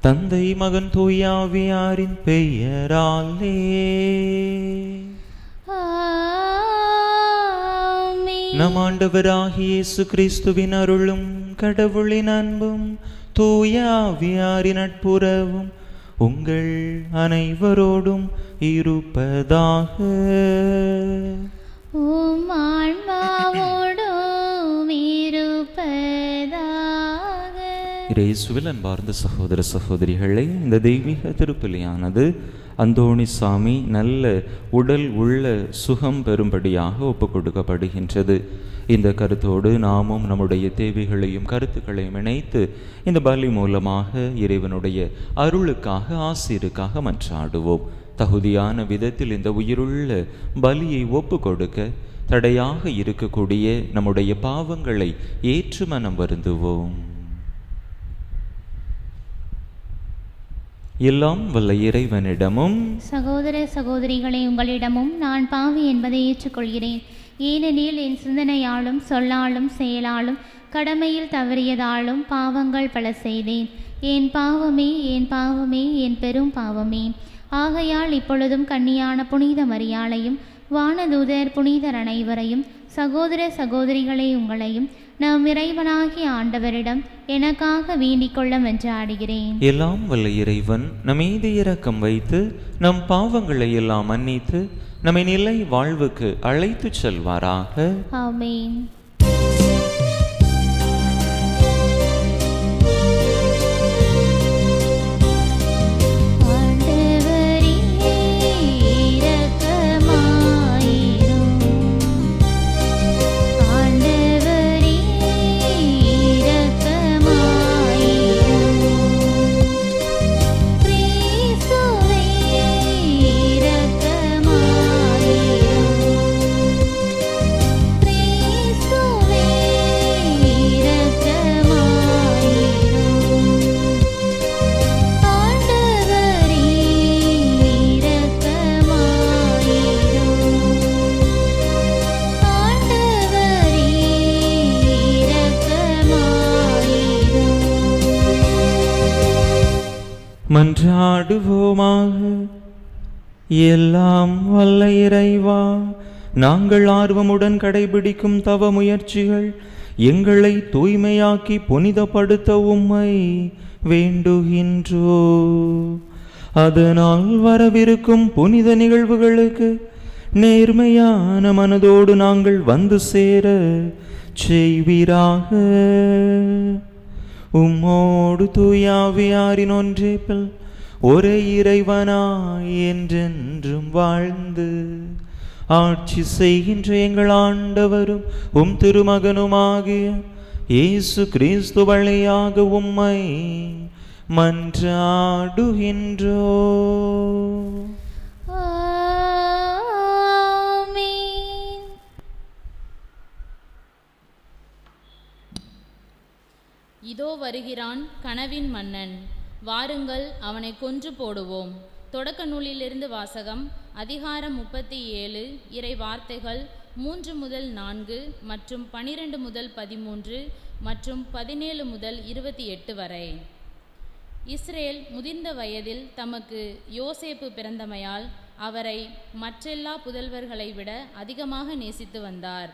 தந்தை மகன் தூயாவியாரின் பெயராலே நம் ஆண்டவராகிய இயேசு கிறிஸ்துவின் அருளும் கடவுளின் அன்பும் தூயாவியாரின் நட்புறவும் உங்கள் அனைவரோடும் இருப்பதாக. உம் ஆன்மாவோடும் இருப்பதாக. இயேசுவில் அன்பார்ந்த சகோதர சகோதரிகளே, இந்த தெய்வீக திருப்பலியானது அந்தோணிசாமி நல்ல உடல் உள்ள சுகம் பெறும்படியாக ஒப்புக் கொடுக்கப்படுகின்றது. இந்த கருத்தோடு நாமும் நம்முடைய தேவைகளையும் கருத்துக்களையும் இணைத்து இந்த பலி மூலமாக இறைவனுடைய அருளுக்காக ஆசீருக்காக மன்றாடுவோம். தகுதியான விதத்தில் இந்த உயிருள்ள பலியை ஒப்பு கொடுக்க தடையாக இருக்கக்கூடிய நம்முடைய பாவங்களை ஏற்று மனம் வருந்துவோம். எல்லாம் வல்ல இறைவனிடமும் சகோதர சகோதரிகளை உங்களிடமும் நான் பாவி என்பதை ஏற்றுக்கொள்கிறேன். ஏனெனில் என் சிந்தனையாலும் சொல்லாலும் செயலாலும் கடமையில் தவறியதாலும் பாவங்கள் பல செய்தேன். என் பாவமே, என் பாவமே, என் பெரும் பாவமே. ஆகையால் இப்பொழுதும் கன்னியான புனித மரியாளையும் வானதூதர் புனிதர் அனைவரையும் சகோதர சகோதரிகளை உங்களையும் நம் இறைவனாகிய ஆண்டவரிடம் எனக்காக வேண்டிக் கொள்ள மன்றாடுகிறேன். எல்லாம் வல்ல இறைவன் நம் மீது இரக்கம் வைத்து நம் பாவங்களை எல்லாம் மன்னித்து நம்மை நிலை வாழ்வுக்கு அழைத்து செல்வாராக. ஆமென். மன்றாடுவோமாக. எல்லாம் வல்ல இறைவா, நாங்கள் ஆர்வமுடன் கடைபிடிக்கும் தவ முயற்சிகள் எங்களை தூய்மையாக்கி புனிதப்படுத்த உம்மை வேண்டுகின்றோ. அதனால் வரவிருக்கும் புனித நிகழ்வுகளுக்கு நேர்மையான மனதோடு நாங்கள் வந்து சேர செய்வீராக. உம்மோடு தூயாவியாரின் ஒன்றேப்பில் ஒரே இறைவனாய் என்றென்றும் வாழ்ந்து ஆட்சி செய்கின்ற எங்கள் ஆண்டவரும் உம் திருமகனுமாகிய இயேசு கிறிஸ்து வழியாக உம்மை மன்றாடுகின்றோ. இதோ வருகிறான் கனவின் மன்னன், வாருங்கள் அவனை கொன்று போடுவோம். தொடக்க நூலிலிருந்து வாசகம். அதிகாரம் 37, இறை வார்த்தைகள் 3 முதல் 4 மற்றும் 12 முதல் 13 மற்றும் 17 முதல் 28 வரை. இஸ்ரேல் முதிர்ந்த வயதில் தமக்கு யோசேப்பு பிறந்தமையால் அவரை மற்றெல்லா புதல்வர்களை விட அதிகமாக நேசித்து வந்தார்.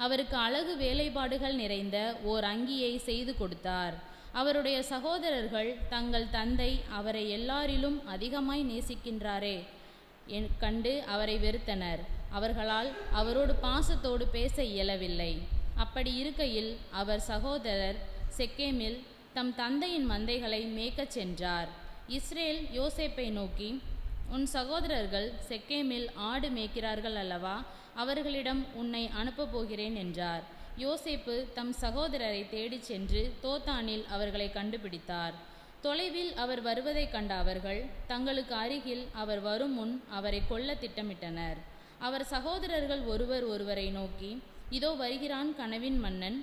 அவருக்கு அழகு வேலைப்பாடுகள் நிறைந்த ஓர் அங்கியை செய்து கொடுத்தார். அவருடைய சகோதரர்கள் தங்கள் தந்தை அவரை எல்லாரிலும் அதிகமாய் நேசிக்கின்றாரே கண்டு அவரை வெறுத்தனர். அவர்களால் அவரோடு பாசத்தோடு பேச இயலவில்லை. அப்படி இருக்கையில் அவர் சகோதரர் செக்கேமில் தம் தந்தையின் மந்தைகளை மேய்க்கச் சென்றார். இஸ்ரேல் யோசேப்பை நோக்கி, உன் சகோதரர்கள் செக்கேமில் ஆடு மேய்க்கிறார்கள் அல்லவா, அவர்களிடம் உன்னை அனுப்பப் போகிறேன் என்றார். யோசேப்பு தம் சகோதரரை தேடிச் சென்று தோத்தானில் அவர்களை கண்டுபிடித்தார். தொலைவில் அவர் வருவதைக் கண்ட அவர்கள் தங்களுக்கு அருகில் அவர் வரும் முன் அவரை கொல்ல திட்டமிட்டனர். அவர் சகோதரர்கள் ஒருவர் ஒருவரை நோக்கி, இதோ வருகிறான் கனவின் மன்னன்,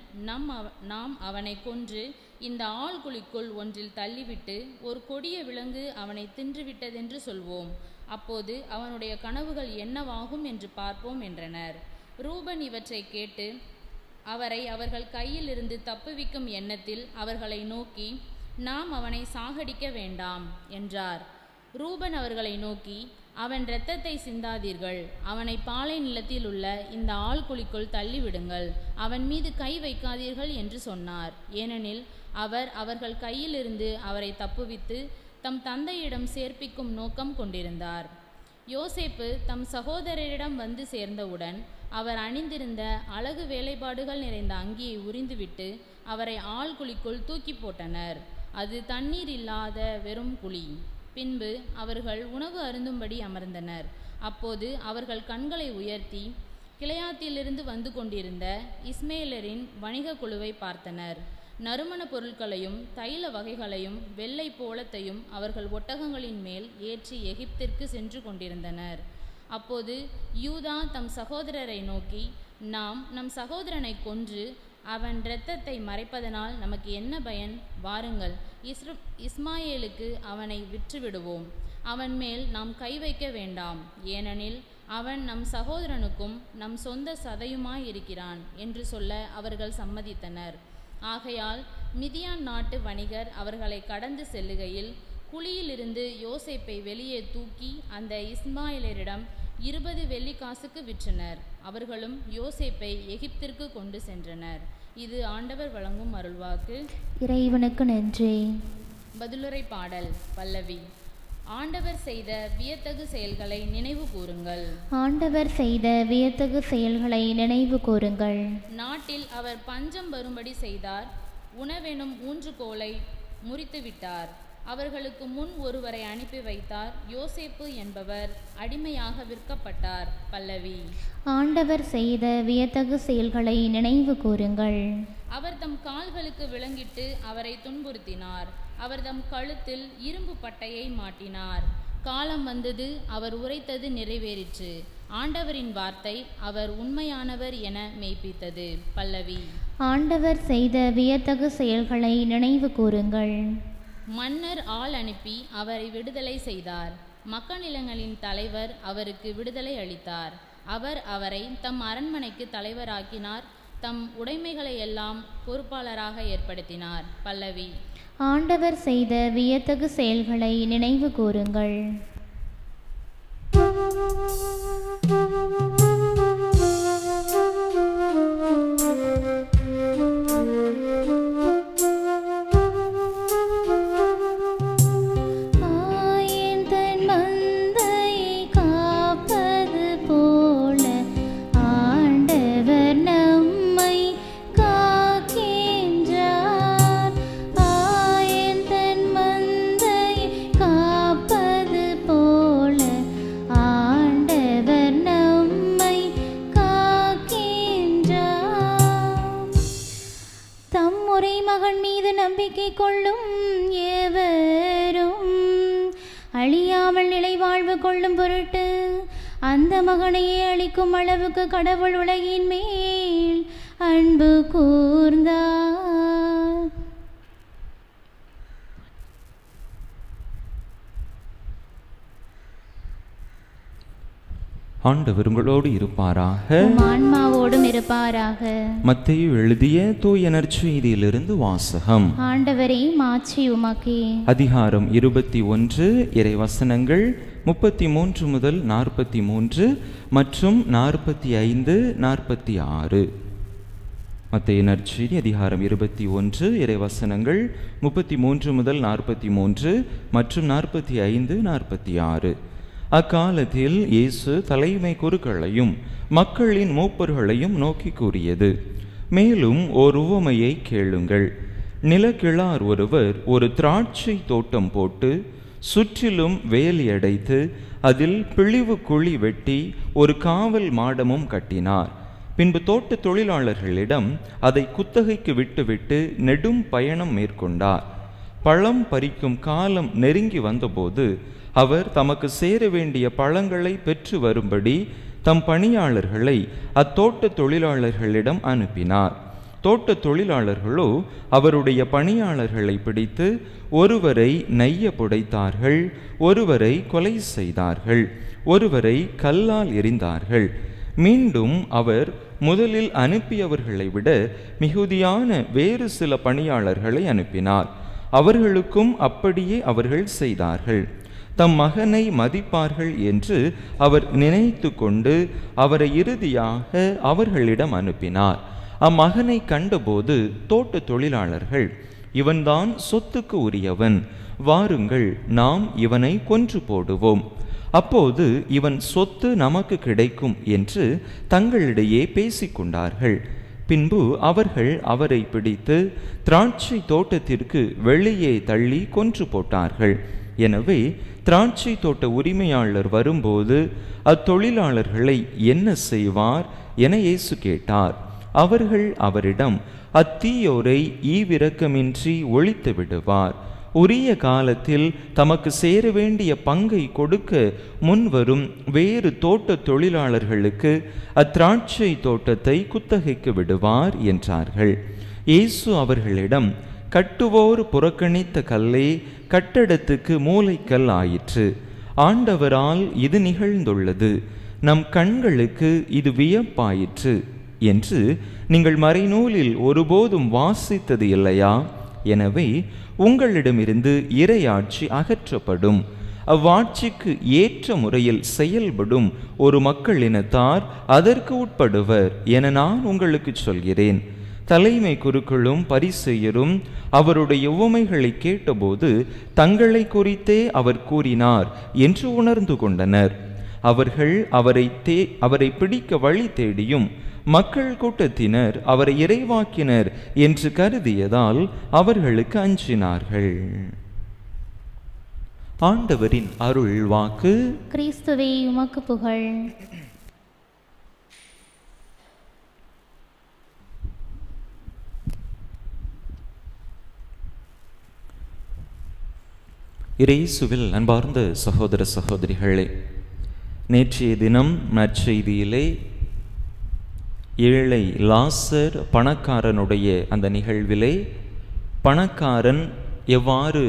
நாம் அவனை கொன்று இந்த ஆழ்குழிக்குள் ஒன்றில் தள்ளிவிட்டு ஒரு கொடிய விலங்கு அவனை தின்றுவிட்டதென்று சொல்வோம். அப்போது அவனுடைய கனவுகள் என்னவாகும் என்று பார்ப்போம் என்றனர். ரூபன் இவற்றை கேட்டு அவரை அவர்கள் கையில் இருந்து தப்புவிக்கும் எண்ணத்தில் அவர்களை நோக்கி, நாம் அவனை சாகடிக்க வேண்டாம் என்றார். ரூபன் அவர்களை நோக்கி, அவன் இரத்தத்தை சிந்தாதீர்கள், அவனை பாலை நிலத்தில் உள்ள இந்த ஆழ்குழிக்குள் தள்ளிவிடுங்கள், அவன் மீது கை வைக்காதீர்கள் என்று சொன்னார். ஏனெனில் அவர் அவர்கள் கையிலிருந்து அவரை தப்புவித்து தம் தந்தையிடம் சேர்ப்பிக்கும் நோக்கம் கொண்டிருந்தார். யோசேப்பு தம் சகோதரரிடம் வந்து சேர்ந்தவுடன் அவர் அணிந்திருந்த அழகு வேலைப்பாடுகள் நிறைந்த அங்கியை உரிந்துவிட்டு அவரை ஆழ்குழிக்குள் தூக்கி போட்டனர். அது தண்ணீர் இல்லாத வெறும் குழி. பின்பு அவர்கள் உணவு அருந்தும்படி அமர்ந்தனர். அப்போது அவர்கள் கண்களை உயர்த்தி கிளையாத்திலிருந்து வந்து கொண்டிருந்த இஸ்மேலரின் வணிக குழுவை பார்த்தனர். நறுமண பொருட்களையும் தைல வகைகளையும் வெள்ளை போலத்தையும் அவர்கள் ஒட்டகங்களின் மேல் ஏற்றி எகிப்திற்கு சென்று கொண்டிருந்தனர். அப்போது யூதா தம் சகோதரரை நோக்கி, நாம் நம் சகோதரனை கொன்று அவன் இரத்தத்தை மறைப்பதனால் நமக்கு என்ன பயன்? வாருங்கள், இஸ்மாயேலுக்கு அவனை விற்றுவிடுவோம். அவன் மேல் நாம் கை வைக்க வேண்டாம், ஏனெனில் அவன் நம் சகோதரனுக்கும் நம் சொந்த சதையுமாயிருக்கிறான் என்று சொல்ல அவர்கள் சம்மதித்தனர். ஆகையால் மிதியான் நாட்டு வணிகர் அவர்களை கடந்து செல்லுகையில் குழியிலிருந்து யோசேப்பை வெளியே தூக்கி அந்த இஸ்மாயேலரிடம் 20 வெள்ளிக்காசுக்கு விற்றனர். அவர்களும் யோசேப்பை எகிப்திற்கு கொண்டு சென்றனர். இது ஆண்டவர் வழங்கும் அருள்வாக்கு. இறைவனுக்கு நன்றி. பதிலுரை பாடல். பல்லவி. ஆண்டவர் செய்த வியத்தகு செயல்களை நினைவு கூறுங்கள். ஆண்டவர் செய்த வியத்தகு செயல்களை நினைவு கூறுங்கள். நாட்டில் அவர் பஞ்சம் வரும்படி செய்தார். உணவெனும் ஊன்றுகோலை முறித்துவிட்டார். அவர்களுக்கு முன் ஒருவரை அனுப்பி வைத்தார். யோசேப்பு என்பவர் அடிமையாக விற்கப்பட்டார். பல்லவி. ஆண்டவர் செய்த வியத்தகு செயல்களை நினைவு கூறுங்கள். அவர் தம் கால்களுக்கு விலங்கிட்டு அவரை துன்புறுத்தினார். அவர் தம் கழுத்தில் இரும்பு பட்டையை மாட்டினார். காலம் வந்தது, அவர் உரைத்தது நிறைவேறிற்று. ஆண்டவரின் வார்த்தை அவர் உண்மையானவர் என மெய்ப்பித்தது. பல்லவி. ஆண்டவர் செய்த வியத்தகு செயல்களை நினைவு கூறுங்கள். மன்னர் ஆள் அனுப்பி அவரை விடுதலை செய்தார். மக்களினங்களின் தலைவர் அவருக்கு விடுதலை அளித்தார். அவர் அவரை தம் அரண்மனைக்கு தலைவராக்கினார். தம் உடைமைகளை எல்லாம் பொறுப்பாளராக ஏற்படுத்தினார். பல்லவி. ஆண்டவர் செய்த வியத்தகு செயல்களை நினைவு கூறுங்கள். நம்பிக்கை கொள்ளும் ஏவரும் அழியாமல் நிலை வாழ்வு கொள்ளும் பொருட்டு அந்த மகனையே அளிக்கும் அளவுக்கு கடவுள் உலகின் மேல் அன்பு கூர்ந்தார். ஆண்டவர் உங்களோடு இருப்பாராக, ஆன்மாவோடும் இருப்பாராக. மத்தேயு எழுதிய தூய நற்செய்தியிலிருந்து வாசகம். ஆண்டவரே, மாட்சி உமக்கே. அதிகாரம் 21, இறைவசனங்கள் 33 முதல் 43 மற்றும் 45, 46. மத்தேயு நற்செய்தி அதிகாரம் 21, இறைவசனங்கள் 33 முதல் 43 மற்றும் 45, 46. அக்காலத்தில் இயேசு தலைமை குருக்களையும் மக்களின் மூப்பர்களையும் நோக்கி கூறியது, மேலும் ஓர் உவமையை கேளுங்கள். நிலக்கிழார் ஒருவர் ஒரு திராட்சை தோட்டம் போட்டு சுற்றிலும் வேலி அடைத்து அதில் பிழிவு குழி வெட்டி ஒரு காவல் மாடமும் கட்டினார். பின்பு தோட்ட தொழிலாளர்களிடம் அதை குத்தகைக்கு விட்டுவிட்டு நெடும் பயணம் மேற்கொண்டார். பழம் பறிக்கும் காலம் நெருங்கி வந்தபோது அவர் தமக்கு சேர வேண்டிய பழங்களை பெற்று வரும்படி தம் பணியாளர்களை அத்தோட்ட தொழிலாளர்களிடம் அனுப்பினார். தோட்ட தொழிலாளர்களோ அவருடைய பணியாளர்களை பிடித்து ஒருவரை நைய புடைத்தார்கள், ஒருவரை கொலை செய்தார்கள், ஒருவரை கல்லால் எறிந்தார்கள். மீண்டும் அவர் முதலில் அனுப்பியவர்களை விட மிகுதியான வேறு சில பணியாளர்களை அனுப்பினார். அவர்களுக்கும் அப்படியே அவர்கள் செய்தார்கள். தம் மகனை மதிப்பார்கள் என்று அவர் நினைத்து கொண்டு அவரை இறுதியாக அவர்களிடம் அனுப்பினார். அம்மகனை கண்டபோது தோட்ட தொழிலாளர்கள், இவன்தான் சொத்துக்கு உரியவன், வாருங்கள் நாம் இவனை கொன்று போடுவோம், அப்போது இவன் சொத்து நமக்கு கிடைக்கும் என்று தங்களிடையே பேசிக்கொண்டார்கள். பின்பு அவர்கள் அவரை பிடித்து திராட்சை தோட்டத்திற்கு வெளியே தள்ளி கொன்று போட்டார்கள். எனவே திராட்சை தோட்ட உரிமையாளர் வரும்போது அத்தொழிலாளர்களை என்ன செய்வார் என இயேசு கேட்டார். அவர்கள் அவரிடம், அத்தீயோரை ஈவிரக்கமின்றி ஒழித்து விடுவார், உரிய காலத்தில் தமக்கு சேர வேண்டிய பங்கை கொடுக்க முன்வரும் வேறு தோட்ட தொழிலாளர்களுக்கு அத்திராட்சை தோட்டத்தை குத்தகைக்கு விடுவார் என்றார்கள். இயேசு அவர்களிடம், கட்டுவோர் புறக்கணித்த கல்லே கட்டடத்துக்கு மூலைக்கல் ஆயிற்று. ஆண்டவரால் இது நிகழ்ந்துள்ளது, நம் கண்களுக்கு இது வியப்பாயிற்று என்று நீங்கள் மறைநூலில் ஒருபோதும் வாசித்தது இல்லையா? எனவே உங்களிடமிருந்து இறையாட்சி அகற்றப்படும். அவ்வாட்சிக்கு ஏற்ற முறையில் செயல்படும் ஒரு மக்களினத்தார் அதற்கு உட்படுவர் என நான் உங்களுக்கு சொல்கிறேன். தலைமை குருக்களும் பரிசேயரும் அவருடைய உவமைகளை கேட்டபோது தங்களை குறித்தே அவர் கூறினார் என்று உணர்ந்து கொண்டனர். அவர்கள் அவரை பிடிக்க வழி தேடியும் மக்கள் கூட்டத்தினர் அவரை இறைவாக்கினர் என்று கருதியதால் அவர்களுக்கு அஞ்சினார்கள். ஆண்டவரின் அருள் வாக்கு. கிறிஸ்துவே உமக்கு புகழ். இயேசுவில் அன்பார்ந்த சகோதர சகோதரிகளே, நேற்றைய தினம் நற்செய்தியிலே ஏழை லாசர் பணக்காரனுடைய அந்த நிகழ்விலே பணக்காரன் எவ்வாறு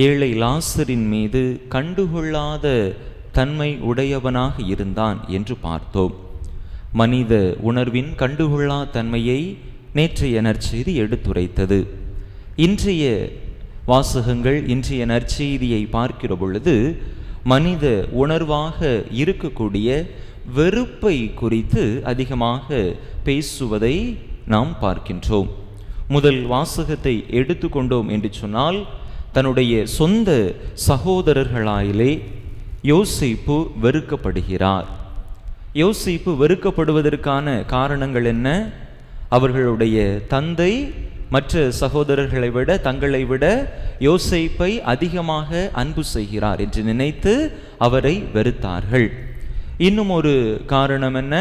ஏழை லாசரின் மீது கண்டுகொள்ளாத தன்மை உடையவனாக இருந்தான் என்று பார்த்தோம். மனித உணர்வின் கண்டுகொள்ளா தன்மையை நேற்றைய நற்செய்தி எடுத்துரைத்தது. இன்றைய வாசகங்கள், இன்றைய நற்செய்தியை பார்க்கிற பொழுது மனித உணர்வாக இருக்கக்கூடிய வெறுப்பை குறித்து அதிகமாக பேசுவதை நாம் பார்க்கின்றோம். முதல் வாசகத்தை எடுத்துக்கொண்டோம் என்று சொன்னால், தன்னுடைய சொந்த சகோதரர்களாயிலே யோசேப்பு வெறுக்கப்படுகிறார். யோசேப்பு வெறுக்கப்படுவதற்கான காரணங்கள் என்ன? அவர்களுடைய தந்தை மற்ற சகோதரர்களை விட, தங்களை விட யோசேப்பை அதிகமாக அன்பு செய்கிறார் என்று நினைத்து அவரை வெறுத்தார்கள். இன்னும் ஒரு காரணம் என்ன?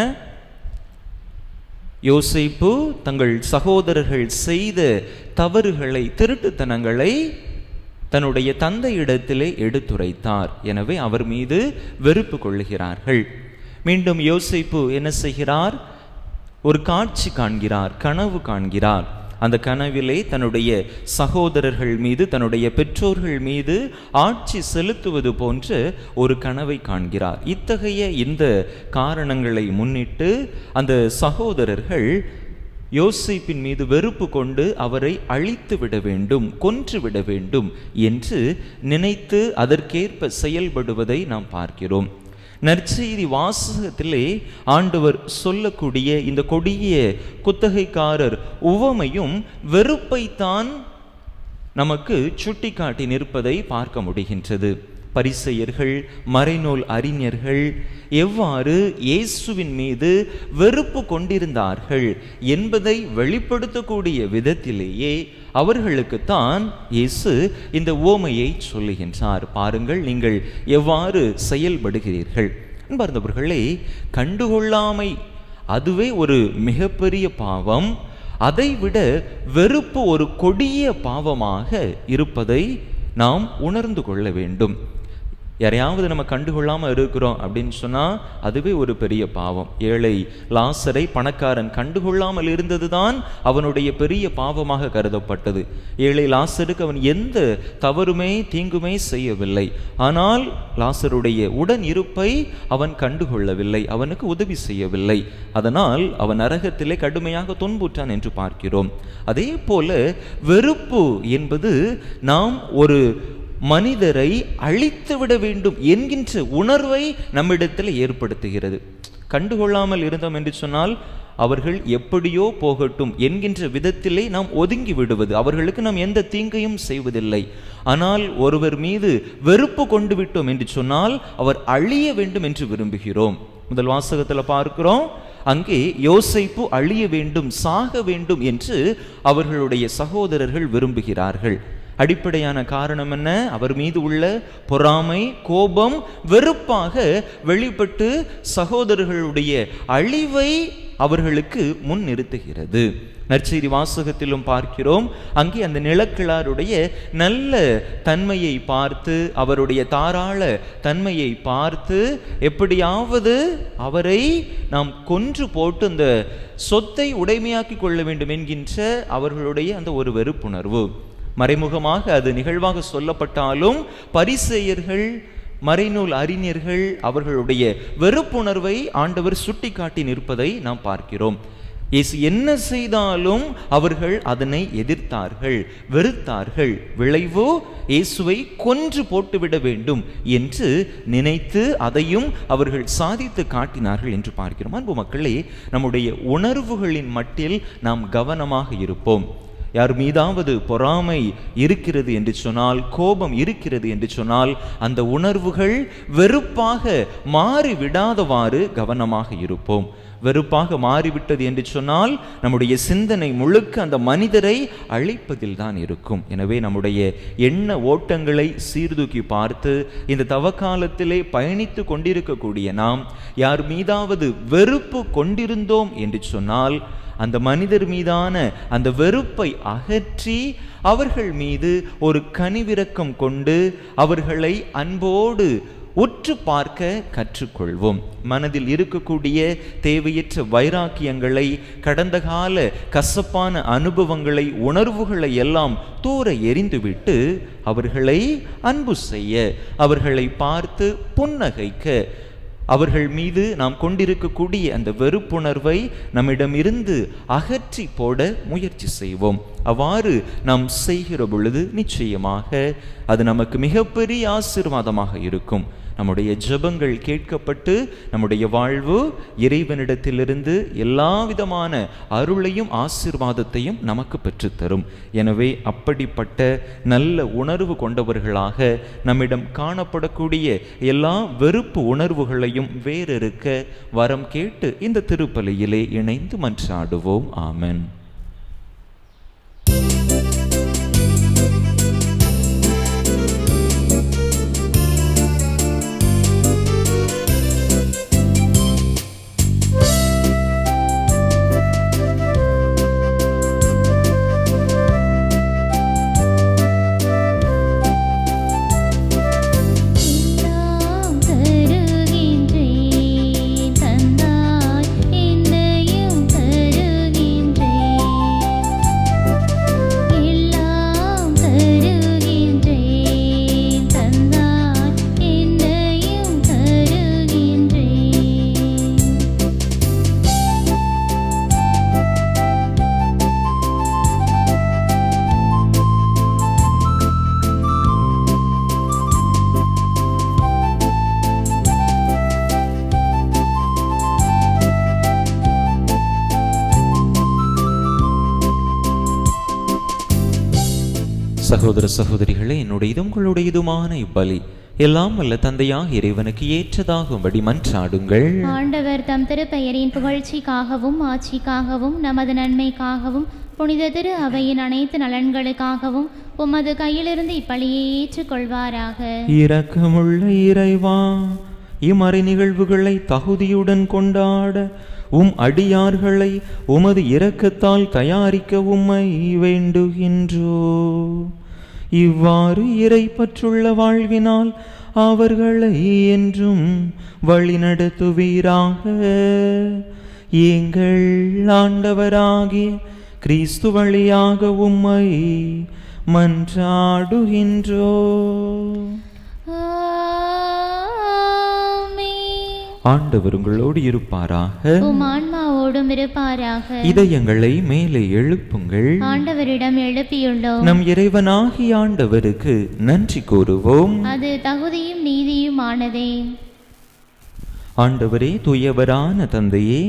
யோசேப்பு தங்கள் சகோதரர்கள் செய்த தவறுகளை, திருட்டுத்தனங்களை தன்னுடைய தந்தையிடத்திலே எடுத்துரைத்தார். எனவே அவர் மீது வெறுப்பு கொள்ளுகிறார்கள். மீண்டும் யோசேப்பு என்ன செய்கிறார்? ஒரு காட்சி காண்கிறார், கனவு காண்கிறார். அந்த கனவிலே தன்னுடைய சகோதரர்கள் மீது, தன்னுடைய பெற்றோர்கள் மீது ஆட்சி செலுத்துவது போன்ற ஒரு கனவை காண்கிறார். இத்தகைய இந்த காரணங்களை முன்னிட்டு அந்த சகோதரர்கள் யோசேப்பின் மீது வெறுப்பு கொண்டு அவரை அழித்து விட வேண்டும், கொன்று விட வேண்டும் என்று நினைத்து அதற்கேற்ப செயல்படுவதை நாம் பார்க்கிறோம். நற்செய்தி வாசகத்திலே ஆண்டவர் சொல்லக்கூடிய இந்த கொடிய குத்தகைக்காரர் உவமையும் வெறுப்பைத்தான் நமக்கு சுட்டிக்காட்டி நிற்பதை பார்க்க முடிகின்றது. பரிசேயர்கள், மறைநூல் அறிஞர்கள் எவ்வாறு இயேசுவின் மீது வெறுப்பு கொண்டிருந்தார்கள் என்பதை வெளிப்படுத்தக்கூடிய விதத்திலேயே அவர்களுக்குத்தான் இயேசு இந்த உவமையை சொல்லுகின்றார். பாருங்கள், நீங்கள் எவ்வாறு செயல்படுகிறீர்கள். அன்பார்ந்தவர்களே, கண்டுகொள்ளாமை அதுவே ஒரு மிகப்பெரிய பாவம். அதைவிட வெறுப்பு ஒரு கொடிய பாவமாக இருப்பதை நாம் உணர்ந்து கொள்ள வேண்டும். யாரையாவது நம்ம கண்டுகொள்ளாமல் இருக்கிறோம் அப்படின்னு சொன்னால் அதுவே ஒரு பெரிய பாவம். ஏழை லாசரை பணக்காரன் கண்டுகொள்ளாமல் இருந்தது தான் அவனுடைய பெரிய பாவமாக கருதப்பட்டது. ஏழை லாசருக்கு அவன் எந்த தவறுமே தீங்குமே செய்யவில்லை. ஆனால் லாசருடைய உடன் இருப்பை அவன் கண்டுகொள்ளவில்லை, அவனுக்கு உதவி செய்யவில்லை. அதனால் அவன் நரகத்திலே கடுமையாக துன்புற்றான் என்று பார்க்கிறோம். அதே போல வெறுப்பு என்பது நாம் ஒரு மனிதரை அழித்துவிட வேண்டும் என்கின்ற உணர்வை நம்மிடத்தில் ஏற்படுத்துகிறது. கண்டுகொள்ளாமல் இருந்தோம் என்று சொன்னால் அவர்கள் எப்படியோ போகட்டும் என்கின்ற விதத்திலே நாம் ஒதுங்கி விடுவது, அவர்களுக்கு நாம் எந்த தீங்கையும் செய்வதில்லை. ஆனால் ஒருவர் மீது வெறுப்பு கொண்டு விட்டோம் என்று சொன்னால் அவர் அழிய வேண்டும் என்று விரும்புகிறோம். முதல் வாசகத்தில் பார்க்கிறோம், அங்கே யோசேப்பு அழிய வேண்டும், சாக வேண்டும் என்று அவர்களுடைய சகோதரர்கள் விரும்புகிறார்கள். அடிப்படையான காரணம் என்ன? அவர் மீது உள்ள பொறாமை, கோபம், வெறுப்பாக வெளிப்பட்டு சகோதரர்களுடைய அழிவை அவர்களுக்கு முன் நிறுத்துகிறது. நற்செய்தி வாசகத்திலும் பார்க்கிறோம், அங்கே அந்த நிலக்கிழாருடைய நல்ல தன்மையை பார்த்து, அவருடைய தாராள தன்மையை பார்த்து எப்படியாவது அவரை நாம் கொன்று போட்டு அந்த சொத்தை உடைமையாக்கி கொள்ள வேண்டும் என்கின்ற அவர்களுடைய அந்த ஒரு வெறுப்புணர்வு. மறைமுகமாக அது நிகழ்வாக சொல்லப்பட்டாலும் பரிசேயர்கள், மறைநூல் அறிஞர்கள் அவர்களுடைய வெறுப்புணர்வை ஆண்டவர் சுட்டி காட்டி நிற்பதை நாம் பார்க்கிறோம். இயேசு என்ன செய்தாலும் அவர்கள் அதனை எதிர்த்தார்கள், வெறுத்தார்கள். விளைவு இயேசுவை கொன்று போட்டுவிட வேண்டும் என்று நினைத்து அதையும் அவர்கள் சாதித்து காட்டினார்கள் என்று பார்க்கிறோம். அன்பு மக்களே, நம்முடைய உணர்வுகளின் மட்டில் நாம் கவனமாக இருப்போம். யார் மீதாவது பொறாமை இருக்கிறது என்று சொன்னால், கோபம் இருக்கிறது என்று சொன்னால், அந்த உணர்வுகள் வெறுப்பாக மாறிவிடாதவாறு கவனமாக இருப்போம். வெறுப்பாக மாறிவிட்டது என்று சொன்னால் நம்முடைய சிந்தனை முழுக்க அந்த மனிதரை அழிப்பதில் தான் இருக்கும். எனவே நம்முடைய எண்ண ஓட்டங்களை சீர்தூக்கி பார்த்து இந்த தவக்காலத்திலே பயணித்து கொண்டிருக்கக்கூடிய நாம் யார் மீதாவது வெறுப்பு கொண்டிருந்தோம் என்று சொன்னால் அந்த மனிதர் மீதான அந்த வெறுப்பை அகற்றி அவர்கள் மீது ஒரு கனிவிரக்கம் கொண்டு அவர்களை அன்போடு உற்று பார்க்க கற்றுக்கொள்வோம். மனதில் இருக்கக்கூடிய தேவையற்ற வைராக்கியங்களை, கடந்த கால கசப்பான அனுபவங்களை, உணர்வுகளை எல்லாம் தூர எறிந்துவிட்டு அவர்களை அன்பு செய்ய, அவர்களை பார்த்து புன்னகைக்க, அவர்கள் மீது நாம் கொண்டிருக்கக்கூடிய அந்த வெறுப்புணர்வை நம்மிடமிருந்து அகற்றி போட முயற்சி செய்வோம். அவ்வாறு நாம் செய்கிற பொழுது நிச்சயமாக அது நமக்கு மிகப்பெரிய ஆசீர்வாதமாக இருக்கும். நம்முடைய ஜெபங்கள் கேட்கப்பட்டு நம்முடைய வாழ்வு இறைவனிடத்திலிருந்து எல்லா விதமான அருளையும் ஆசீர்வாதத்தையும் நமக்கு பெற்றுத்தரும். எனவே அப்படிப்பட்ட நல்ல உணர்வு கொண்டவர்களாக நம்மிடம் காணப்படக்கூடிய எல்லா வெறுப்பு உணர்வுகளையும் வேறறுக்க வரம் கேட்டு இந்த திருப்பலியிலே இணைந்து மன்றாடுவோம். ஆமென். சகோதர சகோதரிகளே, என்னுடையதும் உங்களுடையதுமான இப்பலி எல்லாம் வல்ல தந்தையாக இறைவனுக்கு ஏற்றதாகும்படி மன்றாடுங்கள். ஆண்டவர் தம் திருப்பெயரின் புகழ்ச்சிக்காகவும் ஆட்சிக்காகவும் நமது நன்மைக்காகவும் புனித திரு அவையின் அனைத்து நலன்களுக்காகவும் உமது கையிலிருந்து இப்பலியை ஏற்றுக்கொள்வாராக. இரக்கமுள்ள இறைவா, இம்மறை நிகழ்வுகளை தகுதியுடன் கொண்டாட அடியார்களை உமது இரக்கத்தால் தயாரிக்க உம்மை வேண்டுகின்றோ. இவ்வாறு இறைப்பற்றுள்ள வாழ்வினால் அவர்களை என்றும் வழிநடத்துவீராக. எங்கள் ஆண்டவராகிய கிறிஸ்து வழியாக உம்மை மன்றாடுகின்றோ. ஆண்டவர் உங்களோடு இருப்பாராக. உம் ஆன்மாவோடும் இருப்பாராக. இதயங்களை மேலே எழுப்புங்கள். ஆண்டவரிடம் எழுப்பியுள்ளோம். நம் இறைவனாகிய ஆண்டவருக்கு நன்றி கூறுவோம். அது தகுதியும் நீதியுமானதே. ஆண்டவரே, தூயவரான தந்தையே,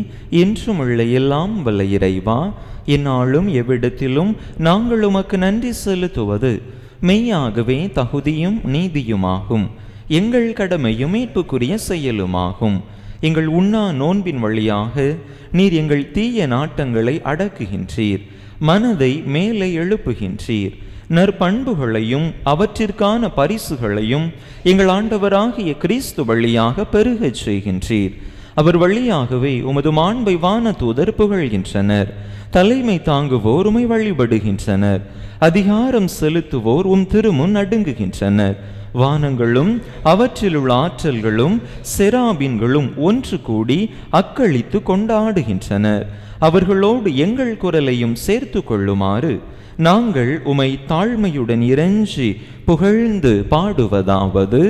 என்றும் உள்ள எல்லாம் வல்ல இறைவா, எந்நாளும் எவ்விடத்திலும் நாங்கள் உமக்கு நன்றி செலுத்துவது மெய்யாகவே தகுதியும் நீதியுமாகும். எங்கள் கடமையும் மீட்புக்குரிய செயலுமாகும். எங்கள் உண்ணா நோன்பின் வழியாக நீர் எங்கள் தீய நாட்டங்களை அடக்குகின்றீர், மனதை மேலே எழுப்புகின்றீர், நற்பண்புகளையும் அவற்றிற்கான பரிசுகளையும் எங்கள் ஆண்டவராகிய கிறிஸ்து வழியாக பெருகச் செய்கின்றீர். அவர் வழியாகவே உமது மாண்பை வான தூதர் புகழ்கின்றனர். தலைமை தாங்குவோர் உமை வழிபடுகின்றனர். அதிகாரம் செலுத்துவோர் உம் திருமுன் நடுங்குகின்றனர். வானங்களும் அவற்றிலுள்ள ஆற்றல்களும் செராபின்களும் ஒன்று கூடி அக்களித்து கொண்டாடுகின்றனர். அவர்களோடு எங்கள் குரலையும் சேர்த்து கொள்ளுமாறு நாங்கள் உமை தாழ்மையுடன் இறைஞ்சி புகழ்ந்து பாடுவதாவது: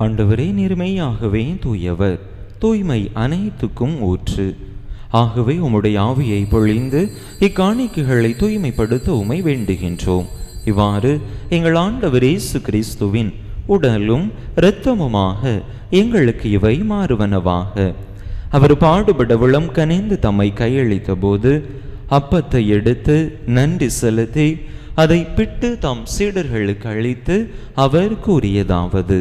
ஆண்டவரே, நேர்மையாகவே தூயவர், தூய்மை அனைத்துக்கும் ஊற்று. ஆகவே உம்முடைய ஆவியை பொழிந்து இக்காணிக்கைகளை தூய்மைப்படுத்த உமை வேண்டுகின்றோம். இவ்வாறு எங்கள் ஆண்டவர் இயேசு கிறிஸ்துவின் உடலும் இரத்தமுமாக எங்களுக்கு இவை மாறுவனவாக. அவர் பாடுபட உளம் கனிந்து தம்மை கையளித்த போது அப்பத்தை எடுத்து நன்றி செலுத்தி அதை பிட்டு தம் சீடர்களுக்கு அளித்து அவர் கூறியதாவது: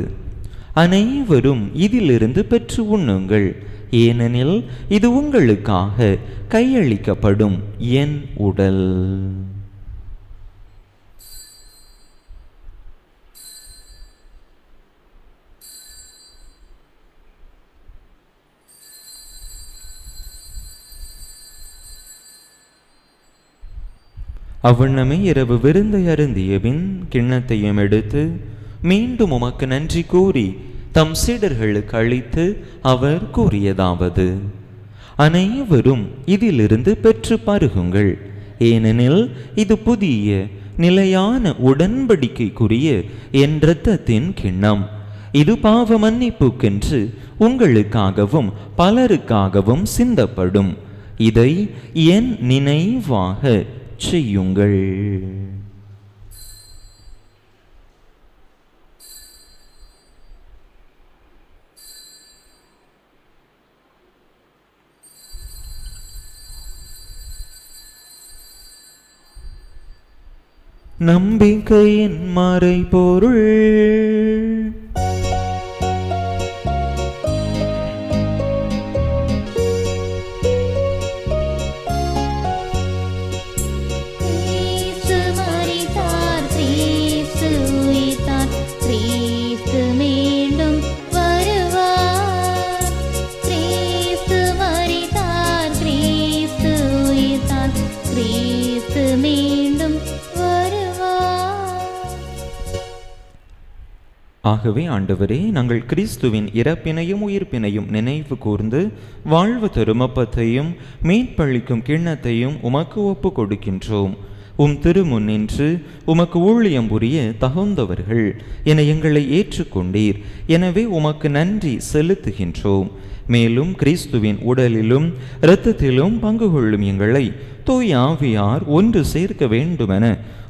அனைவரும் இதிலிருந்து பெற்று உண்ணுங்கள், ஏனெனில் இது உங்களுக்காக கையளிக்கப்படும் என் உடல். அவ்வண்ணமே இரவு விருந்தை அருந்திய பின் கிண்ணத்தையும் எடுத்து மீண்டும் உமக்கு நன்றி கூறி தம் சீடர்களுக்கு அளித்து அவர் கூறியதாவது: அனைவரும் இதிலிருந்து பெற்று பருகுங்கள், ஏனெனில் இது புதிய நிலையான உடன்படிக்கைக்குரிய என் இரத்தத்தின் கிண்ணம். இது பாவ மன்னிப்புக்கென்று உங்களுக்காகவும் பலருக்காகவும் சிந்தப்படும். இதை என் நினைவாக செய்யுங்கள். நம்பிக்கையின் மறைபொருள். ஆகவே ஆண்டவரே, நாங்கள் கிறிஸ்துவின் இறப்பினையும் உயிர்ப்பினையும் நினைவு கூர்ந்து வாழ்வு தரும் அப்பத்தையும் மீட்பளிக்கும் கிண்ணத்தையும் உமக்கு ஒப்பு கொடுக்கின்றோம். உம் திருமுன் நின்று உமக்கு ஊழியம் புரிய தகுந்தவர்கள் என எங்களை ஏற்றுக்கொண்டீர். எனவே உமக்கு நன்றி செலுத்துகின்றோம். மேலும் கிறிஸ்துவின் உடலிலும் இரத்தத்திலும் பங்கு கொள்ளும் எங்களை தூய ஆவியார் ஒன்று சேர்க்க வேண்டுமென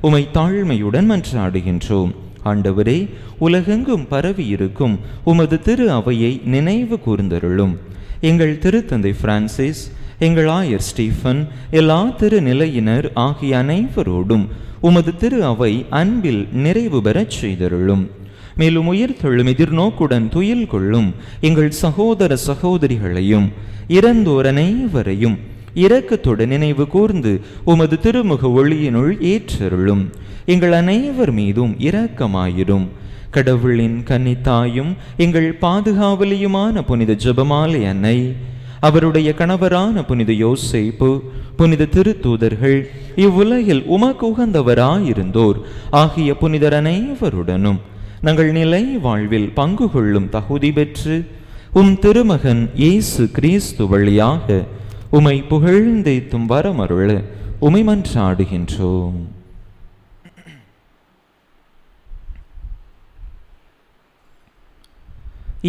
உமை தாழ்மையுடன் மன்றாடுகின்றோம். ஆண்டவரே, உலகெங்கும் பரவி இருக்கும் உமது திரு அவையை நினைவு கூர்ந்தருளும். எங்கள் திருத்தந்தை பிரான்சிஸ், எங்கள் ஆயர் ஸ்டீஃபன், எல்லா திருநிலையினர் ஆகிய அனைவரோடும் உமது திரு அவை அன்பில் நிறைவு பெறச் செய்தருளும். மேலும் உயிர்த்தெழும் எதிர்நோக்குடன் துயில் கொள்ளும் எங்கள் சகோதர சகோதரிகளையும் இறந்தோர் அனைவரையும் இரக்கத்துடன் நினைவு கூர்ந்து உமது திருமுக ஒளியினுள் ஏற்றருளும். எங்கள் அனைவர் மீதும் இரக்கமாயிரும். கடவுளின் கன்னித்தாயும் எங்கள் பாதுகாவலியுமான புனித ஜெபமாலை அன்னை, அவருடைய கணவரான புனித யோசேப்பு, புனித திருத்தூதர்கள், இவ்வுலகில் உமக்கு உகந்தவராயிருந்தோர் ஆகிய புனிதர் அனைவருடனும் நாங்கள் நிலை வாழ்வில் பங்கு கொள்ளும் தகுதி பெற்று உம் திருமகன் இயேசு கிறிஸ்து வழியாக உமை புகழ்ந்தேத்தும் வரமருள உமை மன்றாடுகின்றோம்.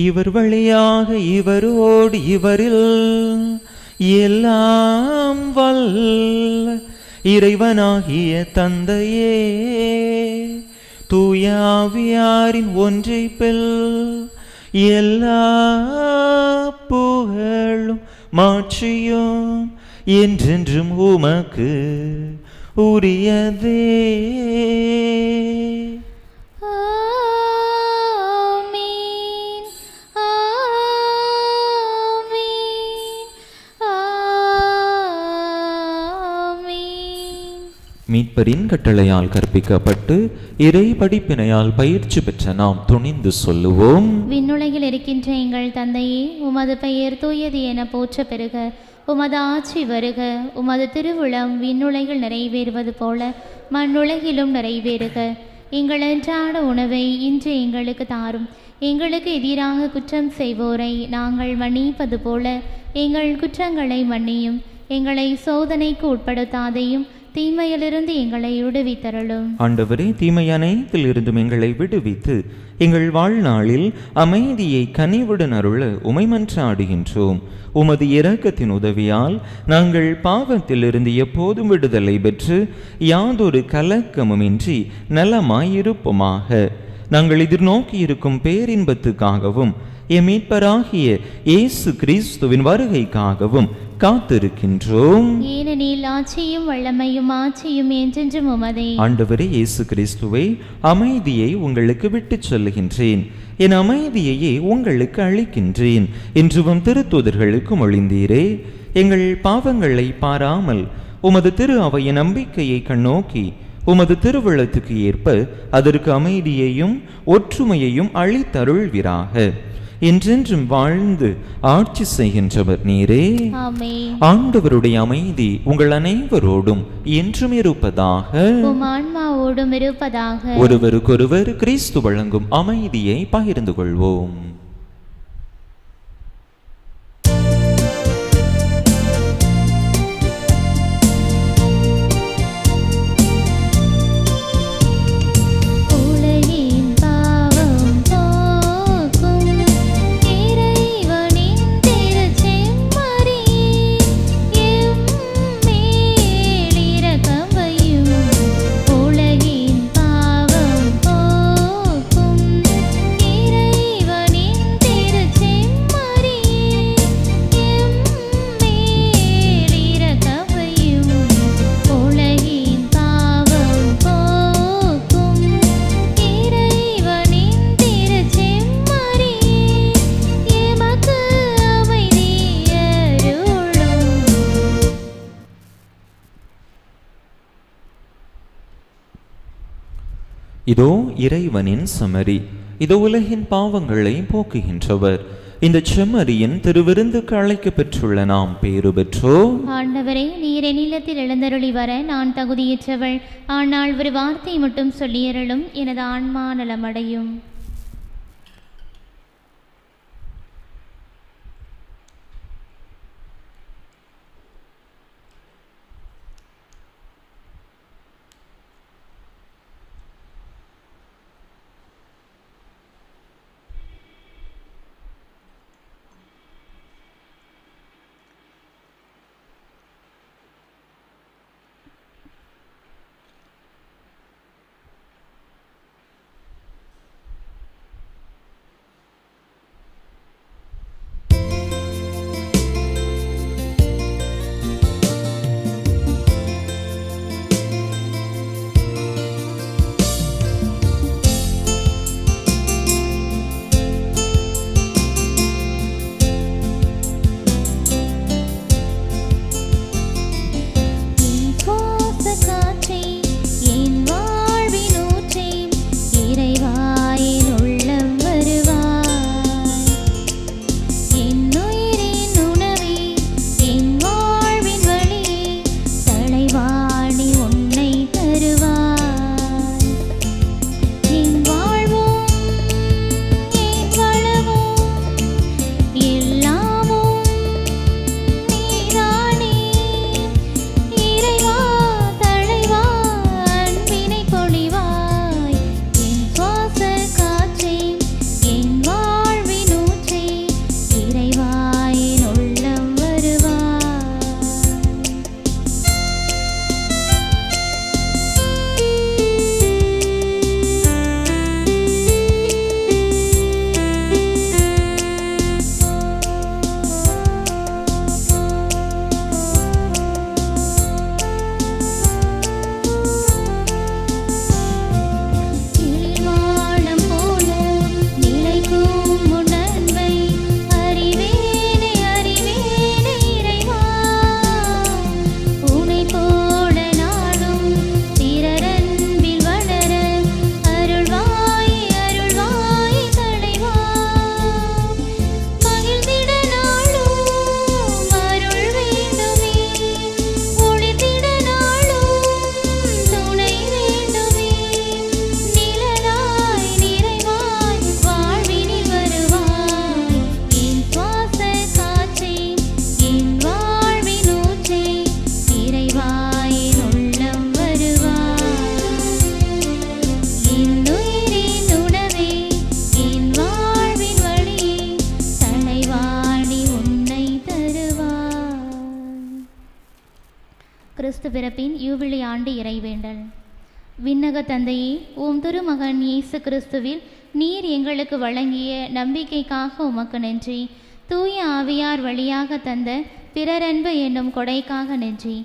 இவர் வழியாக இவரோடு இவரில் எல்லாம் வல்ல இறைவனாகிய தந்தையே, தூய ஆவியாரின் ஒன்றைப்பில் எல்லா புகழும் மாட்சியும் என்றென்றும் உமக்கு உரியதே. மீட்பரின் கட்டளையால் கற்பிக்கப்பட்டு இறை படிப்பினையால் பயிற்சி பெற்ற நாம் துணிந்து சொல்லுவோம். விண்ணுலகில் இருக்கின்ற எங்கள் தந்தையே, உமது பெயர் தூயது என போற்ற பெறுக. உமது ஆட்சி வருக. உமது திருவுளம் விண்ணுலகில் நிறைவேறுவது போல மண்ணுலகிலும் நிறைவேறுக. எங்கள் அன்றாட உணவை இன்று எங்களுக்கு தாரும். எங்களுக்கு எதிராக குற்றம் செய்வோரை நாங்கள் மன்னிப்பது போல எங்கள் குற்றங்களை மன்னியும். எங்களை சோதனைக்கு உட்படுத்தாதையும் தீமையிலிருந்து எங்களை விடுவித்தருளும். ஆண்டவரே, தீமை அனைத்தில் இருந்தும் எங்களை விடுவித்து எங்கள் வாழ்நாளில் அமைதியை கனிவுடன் அருள உமை மன்றாடுகின்றோம். உமது இரக்கத்தின் உதவியால் நாங்கள் பாவத்திலிருந்து எப்போதும் விடுதலை பெற்று யாதொரு கலக்கமுமின்றி நலமாயிருப்போமாக. நாங்கள் எதிர்நோக்கி இருக்கும் பேரின்பத்துக்காகவும் எம் மீட்பராகிய இயேசு கிறிஸ்துவின் வருகைக்காகவும் காத்திருக்கின்றோம். ஏனெனில் ஆட்சியும் வல்லமையும் ஆட்சியும் என்றென்றும் உமதே. ஆண்டவரே இயேசு கிறிஸ்துவை, அமைதியை உங்களுக்கு விட்டுச் சொல்லுகின்றேன், என் அமைதியையே உங்களுக்கு அளிக்கின்றேன் என்றும் திருத்தூதர்களுக்கு மொழிந்தீரே. எங்கள் பாவங்களை பாராமல் உமது திரு அவையின் நம்பிக்கையை கண்ணோக்கி உமது திருவுளத்துக்கு ஏற்ப அதற்கு அமைதியையும் ஒற்றுமையையும் அளித்தருள்வீராக. என்றென்றும் வாழ்ந்து ஆட்சி செய்கின்றவர் நீரே. ஆமென். ஆண்டவருடைய அமைதி உங்கள் அனைவரோடும் என்றும் இருப்பதாக. உம் ஆன்மாவோடும் இருப்பதாக. ஒருவருக்கொருவர் கிறிஸ்து வழங்கும் அமைதியை பகிர்ந்து கொள்வோம். இதோ இறைவனின் செம்மறி, இதோ உலகின் பாவங்களை போக்குகின்றவர். இந்த செம்மறியின் திருவிருந்துக்கு அழைக்க பெற்றுள்ள நாம் பேறு பெற்றோம். ஆண்டவரே, நீர் என்னிடத்தில் எழுந்தருளி வர நான் தகுதியற்றவள். ஆனால் ஒரு வார்த்தை மட்டும் சொல்லியருளும், எனது ஆன்மா நலமடையும். கிறிஸ்து பிறப்பின் யூபிலி ஆண்டு இறைவேண்டல். விண்ணக தந்தையே, உம் திருமகன் இயேசு கிறிஸ்துவில் நீர் எங்களுக்கு வழங்கிய நம்பிக்கைக்காக உமக்கு நன்றி. தூய ஆவியார் வழியாக தந்த பிறரன்பு என்னும் கொடைக்காக நன்றி.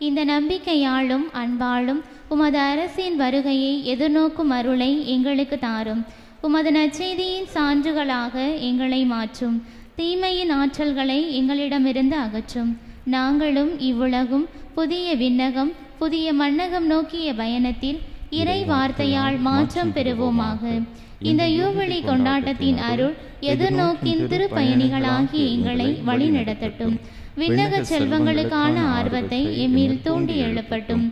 இந்த நம்பிக்கையாலும் அன்பாலும் உமது அரசின் வருகையை எதிர்நோக்கும் அருளை எங்களுக்கு தாரும். உமது நற்செய்தியின் சான்றுகளாக எங்களை மாற்றும். தீமையின் ஆற்றல்களை எங்களிடமிருந்து அகற்றும். நாங்களும் இவ்வுலகும் புதிய விண்ணகம் புதிய மண்ணகம் நோக்கிய பயணத்தில் இறை வார்த்தையால் மாற்றம் பெறுவோமாக. இந்த யூபிலி கொண்டாட்டத்தின் அருள் எதிர்நோக்கின் திருப்பயணிகளாகிய எங்களை வழிநடத்தட்டும். விண்ணக செல்வங்களுக்கான ஆர்வத்தை எம்மில் தூண்டி எழுப்பட்டும்.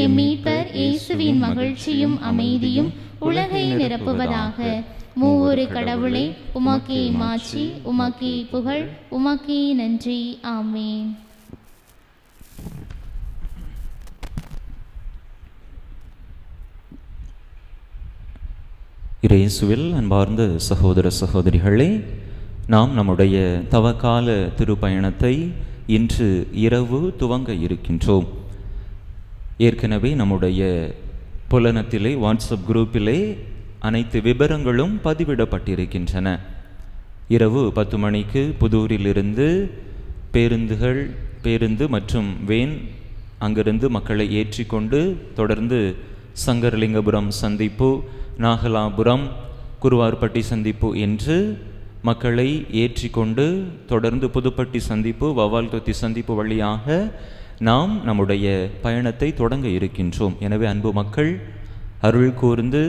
எம் மீட்பர் இயேசுவின் மகிழ்ச்சியும் அமைதியும் உலகை நிரப்புவதாக. மூவொரு கடவுளே, உமக்கே மாட்சி, உமக்கே புகழ், உமக்கே நன்றி. ஆமென். இயேசுவில் அன்பார்ந்த சகோதர சகோதரிகளே, நாம் நம்முடைய தவக்கால திருப்பயணத்தை இன்று இரவு துவங்க இருக்கின்றோம். ஏற்கனவே நம்முடைய புலனத்திலே வாட்ஸ்அப் குரூப்பிலே அனைத்து விபரங்களும் பதிவிடப்பட்டிருக்கின்றன. இரவு 10 மணிக்கு புதூரிலிருந்து பேருந்து மற்றும் வேன் அங்கிருந்து மக்களை ஏற்றிக்கொண்டு தொடர்ந்து சங்கரலிங்கபுரம் சந்திப்பு, நாகலாபுரம், குருவார்பட்டி சந்திப்பு என்று மக்களை ஏற்றிக்கொண்டு தொடர்ந்து புதுப்பட்டி சந்திப்பு, வவ்வால்தொத்தி சந்திப்பு வழியாக நாம் நம்முடைய பயணத்தை தொடங்க இருக்கின்றோம். எனவே அன்பு மக்கள், அருள் கூர்ந்து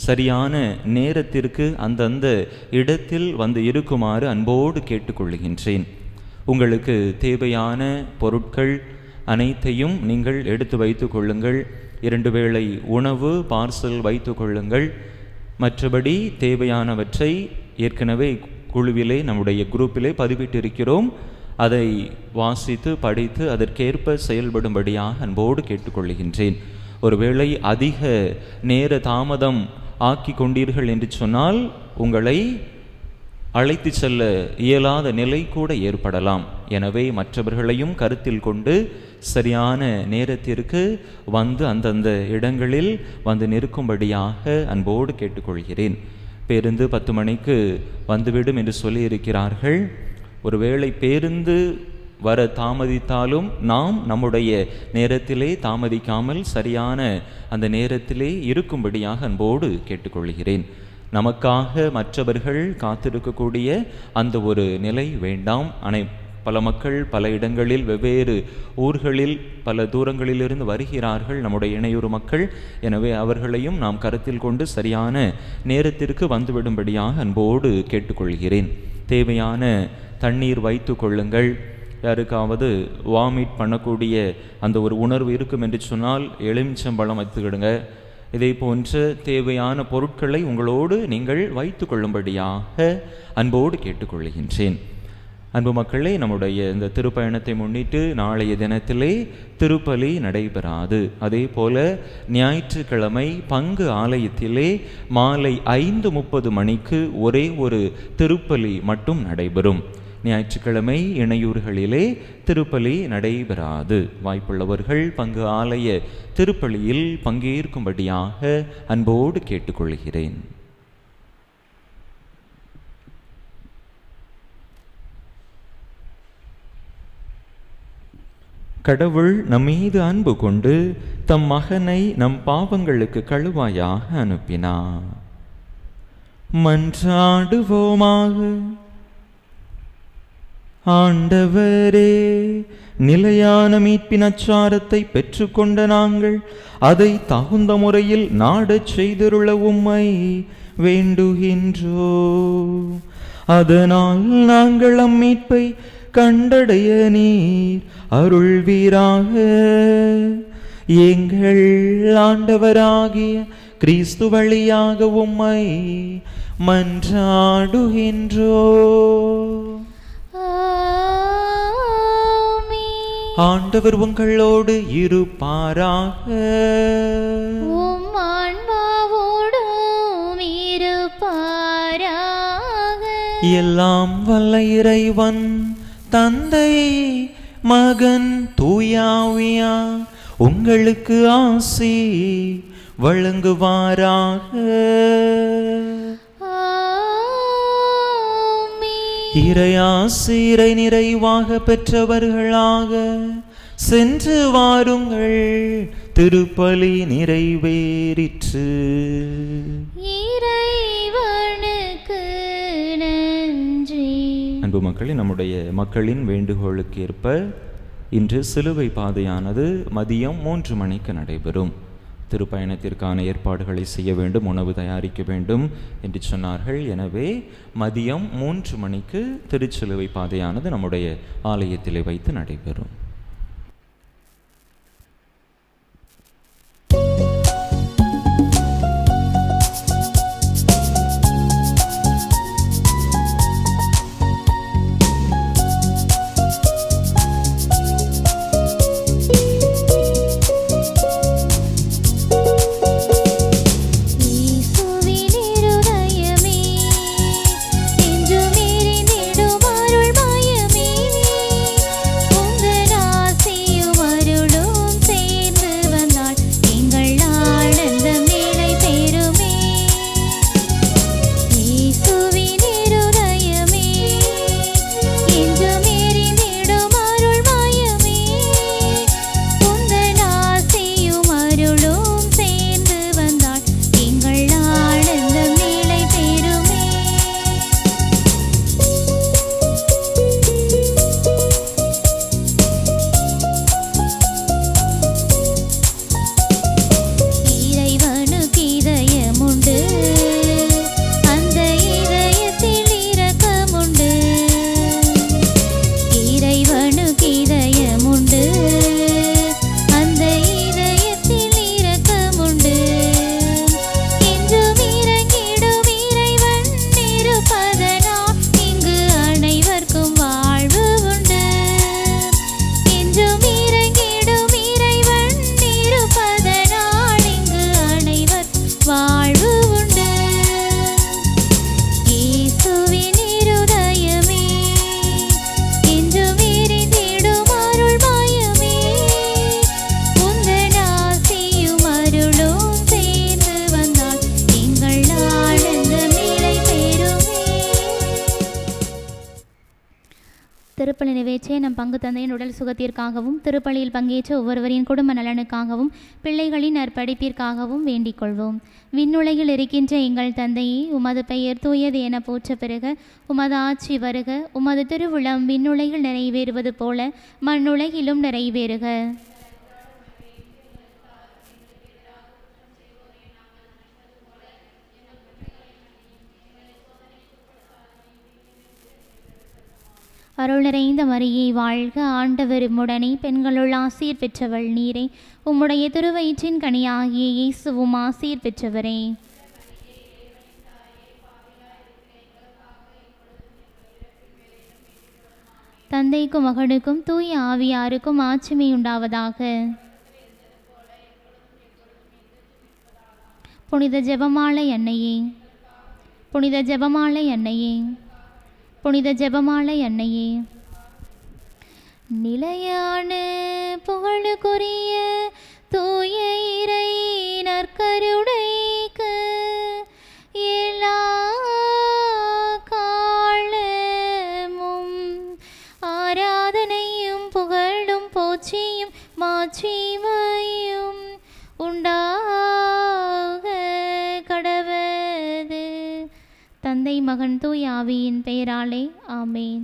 சரியான நேரத்திற்கு அந்தந்த இடத்தில் வந்து இருக்குமாறு அன்போடு கேட்டுக்கொள்கின்றேன். உங்களுக்கு தேவையான பொருட்கள் அனைத்தையும் நீங்கள் எடுத்து வைத்து கொள்ளுங்கள். 2 வேளை உணவு பார்சல் வைத்து கொள்ளுங்கள். மற்றபடி தேவையானவற்றை ஏற்கனவே குழுவிலே நம்முடைய குரூப்பிலே பதிவிட்டிருக்கிறோம். அதை வாசித்து படித்து அதற்கேற்ப செயல்படும்படியாக அன்போடு கேட்டுக்கொள்கின்றேன். ஒருவேளை அதிக நேர தாமதம் ஆக்கி கொண்டீர்கள் என்று சொன்னால் உங்களை அழைத்து செல்ல இயலாத நிலை கூட ஏற்படலாம். எனவே மற்றவர்களையும் கருத்தில் கொண்டு சரியான நேரத்திற்கு வந்து அந்தந்த இடங்களில் வந்து நிற்கும்படியாக அன்போடு கேட்டுக்கொள்கிறேன். பேருந்து 10 மணிக்கு வந்துவிடும் என்று சொல்லியிருக்கிறார்கள். ஒருவேளை பேருந்து வர தாமதித்தாலும் நாம் நம்முடைய நேரத்திலே தாமதிக்காமல் சரியான அந்த நேரத்திலே இருக்கும்படியாக அன்போடு கேட்டுக்கொள்கிறேன். நமக்காக மற்றவர்கள் காத்திருக்கக்கூடிய அந்த ஒரு நிலை வேண்டாம். பல மக்கள் பல இடங்களில் வெவ்வேறு ஊர்களில் பல தூரங்களிலிருந்து வருகிறார்கள், நம்முடைய இணையூர் மக்கள். எனவே அவர்களையும் நாம் கருத்தில் கொண்டு சரியான நேரத்திற்கு வந்துவிடும்படியாக அன்போடு கேட்டுக்கொள்கிறேன். தேவையான தண்ணீர் வைத்து கொள்ளுங்கள். யாருக்காவது வாமிட் பண்ணக்கூடிய அந்த ஒரு உணர்வு இருக்கும் என்று சொன்னால் எலுமிச்சம்பழம் வைத்துக்கிடுங்க. இதே போன்ற தேவையான பொருட்களை உங்களோடு நீங்கள் வைத்து கொள்ளும்படியாக அன்போடு கேட்டுக்கொள்கின்றேன். அன்பு மக்களே, நம்முடைய இந்த திருப்பயணத்தை முன்னிட்டு நாளைய தினத்திலே திருப்பலி நடைபெறாது. அதே போல ஞாயிற்றுக்கிழமை பங்கு ஆலயத்திலே மாலை 5:30 மணிக்கு ஒரே ஒரு திருப்பலி மட்டும் நடைபெறும். ஞாயிற்றுக்கிழமை இணையூர்களிலே திருப்பலி நடைபெறாது. வாய்ப்புள்ளவர்கள் பங்கு ஆலய திருப்பலியில் பங்கேற்கும்படியாக அன்போடு கேட்டுக்கொள்கிறேன். கடவுள் நம்மீது அன்பு கொண்டு தம் மகனை நம் பாவங்களுக்கு கழுவாயாக அனுப்பினார். மன்றாடுவோமாக. ஆண்டவரே, நிலையான மீட்பின் அச்சாரத்தை பெற்றுக்கொண்ட நாங்கள் அதை தகுந்த முறையில் நாடச் செய்திருள உம்மை வேண்டுகின்றோ. அதனால் நாங்கள் அம்மீட்பை கண்டடைய நீர் அருள்வீராக. எங்கள் ஆண்டவராகிய கிறிஸ்து வழியாக உம்மை மன்றாடுகின்றோ. ஆண்டவர் உங்களோடு இருப்பாராக. உம் ஆன்மாவோடும் இருப்பாராக. எல்லாம் வல்ல இறைவன் தந்தை, மகன், தூய ஆவியார் உங்களுக்கு ஆசி வழங்குவாராக. இறையாசிரை நிறைவாக பெற்றவர்களாக சென்று வாருங்கள், திருப்பலி நிறைவேறிற்று. இறைவனுக்கு நன்றி. அன்பு மக்களே, நம்முடைய மக்களின் வேண்டுகோளுக்கு ஏற்ப இன்று சிலுவை பாதையானது மதியம் 3 மணிக்கு நடைபெறும். திருப்பயணத்திற்கான ஏற்பாடுகளை செய்ய வேண்டும், உணவு தயாரிக்க வேண்டும் என்று சொன்னார்கள். எனவே மதியம் 3 மணிக்கு திருச்சிலுவை பாதையானது நம்முடைய ஆலயத்திலே வைத்து நடைபெறும். திருப்பலி நிறைவேற்றிய நம் பங்கு தந்தையின் உடல் சுகத்திற்காகவும் திருப்பலியில் பங்கேற்ற ஒவ்வொருவரின் குடும்ப நலனுக்காகவும் பிள்ளைகளின் நற்படிப்பிற்காகவும் வேண்டிக் கொள்வோம். விண்ணுலகில் இருக்கின்ற எங்கள் தந்தையே, உமது பெயர் தூயது என போற்ற பெறுக. உமது ஆட்சி வருக. உமது திருவுளம் விண்ணுலகில் நிறைவேறுவது போல மண்ணுலகிலும் நிறைவேறுக. அருள் நிறைந்த மரியே வாழ்க, ஆண்டவர் உம்முடனே, பெண்களுள் ஆசீர் பெற்றவள் நீரே. உம்முடைய திருவயிற்றின் கனியாகிய இயேசுவும் ஆசீர் பெற்றவரே. தந்தைக்கும் மகனுக்கும் தூய ஆவியாருக்கும் ஆட்சிமை உண்டாவதாக. புனித ஜெபமாலை அன்னையே, புனித ஜெபமாலை அன்னையே, புனித ஜெபமாலை அன்னையே, நிலையான புகழுக்குரிய தூய இறை நற்கருணைக்கு எல்லா காலமும் ஆராதனையும் புகழும் போற்றியும் மாட்சிமையும் உண்டாக கடவது. தந்தை மகன் தூய ஆவியின் பெயராலே ஆமேன்.